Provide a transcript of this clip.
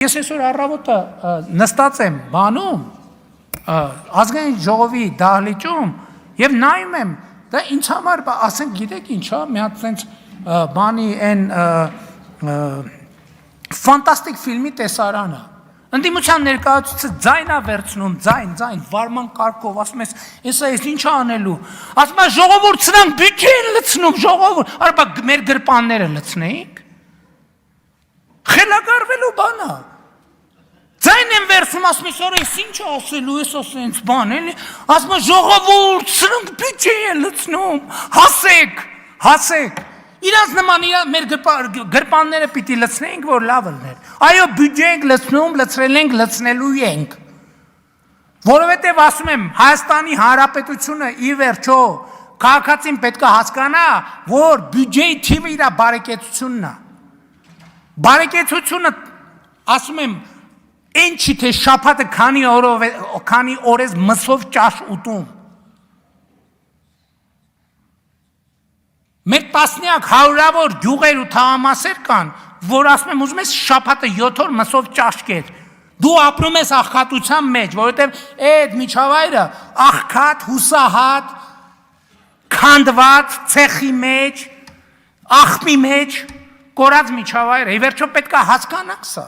Ես այսօր առավոտը նստած եմ բանում ազգային ժողովի դահլիճում եւ նայում եմ դա ինձ համար ասենք գիտեք ինչա մի հատ sense բանի այն ֆանտաստիկ ֆիլմի տեսարանը ընդդիմության ներկայացուցիչը ձայնա վերցնում ձայն վարման կարգով ասում ես ինչա անելու ասում է ժողովուրդ սրանք բյուջե են լցնում ժողովուրդ արբա մեր գրպանները լցնեինք խելագարվելու բան է Ձայն եմ վերցում, ասում ես, արա, ես ինչ ասելու ես ասենց բան, էլի, ասում է, ժողովուրդ, սրանք բյուջե են լցնում, հասեք, իրանց նման մեր գրպանները պիտի լցնեինք, որ լավ լներ, այո, բյուջե ենք լցնում, լցրել ենք, լցնելու ենք, որովհետև ասում եմ, Հայաստանի Հանրապետությունը ի վերջո, քաղաքացին պետք է հասկանա, որ բյուջեի թիվը իր բարեկեցությունն է, բարեկեցությունը, ասում եմ, Այն չի թե շաբաթը քանի օրես մսով ճաշ ուտում։ Մեր տասնյակ հարյուրավոր գյուղեր ու թաղամասեր կան, որ ասում եմ ուզում ես շաբաթը 7 օր մսով ճաշ կեր։ Դու ապրում ես աղքատության մեջ, որովհետև այդ միջավայրը աղքատ, հուսահատ, քանդված, ցեխի մեջ, աղբի մեջ կորած միջավայր է։ Վերջո պետք է հասկանանք սա։